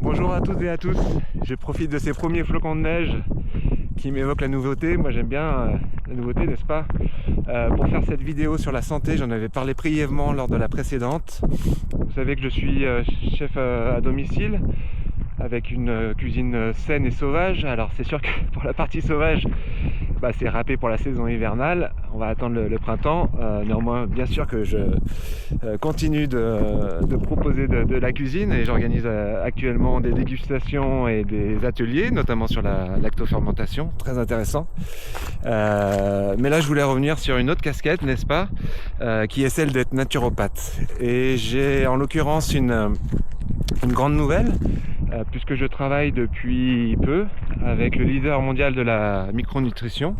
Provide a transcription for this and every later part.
Bonjour à toutes et à tous, je profite de ces premiers flocons de neige qui m'évoquent la nouveauté. Moi j'aime bien la nouveauté, n'est-ce pas, pour faire cette vidéo sur la santé. J'en avais parlé brièvement lors de la précédente. Vous savez que je suis chef à domicile avec une cuisine saine et sauvage. Alors c'est sûr que pour la partie sauvage, c'est râpé pour la saison hivernale, on va attendre le printemps. Néanmoins, bien sûr que je continue de proposer de la cuisine et j'organise actuellement des dégustations et des ateliers, notamment sur la lactofermentation, très intéressant. Mais là, je voulais revenir sur une autre casquette, n'est-ce pas, qui est celle d'être naturopathe. Et j'ai en l'occurrence une grande nouvelle, puisque je travaille depuis peu avec le leader mondial de la micronutrition.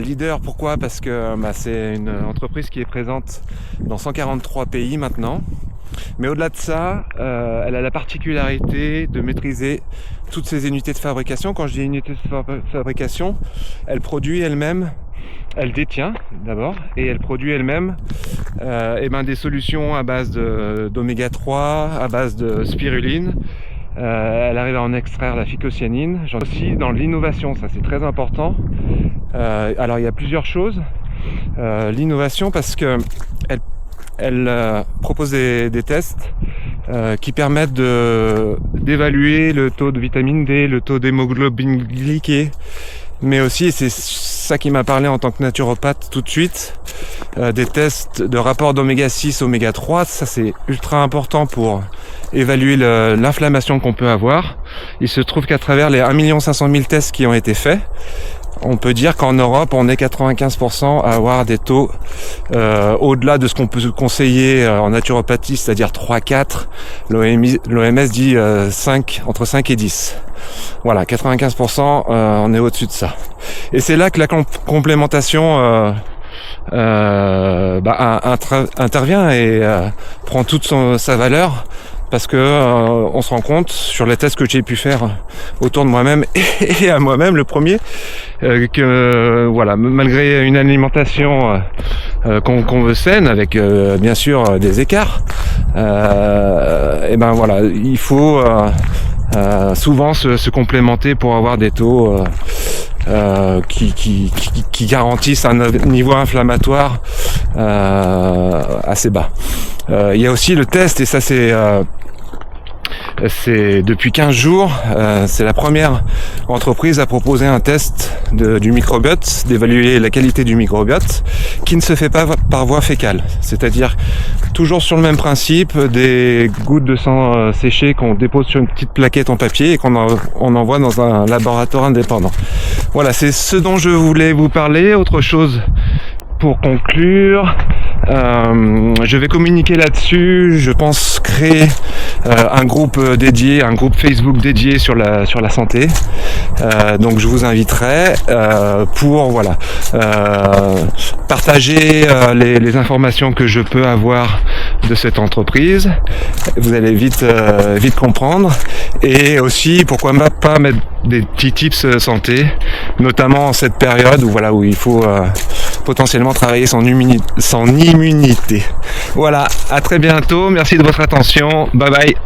Leader, pourquoi ? Parce que c'est une entreprise qui est présente dans 143 pays maintenant. Mais au-delà de ça, elle a la particularité de maîtriser toutes ses unités de fabrication. Quand je dis unités de fabrication, elle produit elle-même, elle détient d'abord, et elle produit elle-même des solutions à base d'oméga 3, à base de spiruline. Elle arrive à en extraire la phycocyanine. J'en suis aussi dans l'innovation, ça c'est très important. Alors il y a plusieurs choses. L'innovation parce que elle propose des tests qui permettent d'évaluer le taux de vitamine D, le taux d'hémoglobine glyquée, mais aussi, et c'est ça qui m'a parlé en tant que naturopathe tout de suite, des tests de rapport d'oméga 6, oméga 3, ça c'est ultra important pour évaluer l'inflammation qu'on peut avoir. Il se trouve qu'à travers les 1 500 000 tests qui ont été faits, on peut dire qu'en Europe, on est 95% à avoir des taux au-delà de ce qu'on peut conseiller en naturopathie, c'est-à-dire 3-4. L'OMS dit 5, entre 5 et 10. Voilà, 95%, on est au-dessus de ça. Et c'est là que la complémentation intervient et prend toute sa valeur. Parce que on se rend compte sur les tests que j'ai pu faire autour de moi-même et à moi-même le premier que malgré une alimentation qu'on veut saine avec bien sûr des écarts, il faut souvent se complémenter pour avoir des taux qui garantissent un niveau inflammatoire assez bas. Il y a aussi le test, et ça c'est depuis 15 jours, c'est la première entreprise à proposer un test du microbiote, d'évaluer la qualité du microbiote, qui ne se fait pas par voie fécale. C'est-à-dire toujours sur le même principe, des gouttes de sang séchées qu'on dépose sur une petite plaquette en papier et qu'on envoie dans un laboratoire indépendant. Voilà, c'est ce dont je voulais vous parler. Autre chose pour conclure, je vais communiquer là-dessus. Je pense créer un groupe dédié, un groupe Facebook dédié sur la santé. Donc je vous inviterai pour partager les informations que je peux avoir de cette entreprise. Vous allez vite comprendre. Et aussi, pourquoi pas mettre des petits tips santé, notamment en cette période où il faut potentiellement travailler son immunité. Voilà, à très bientôt, merci de votre attention, bye bye.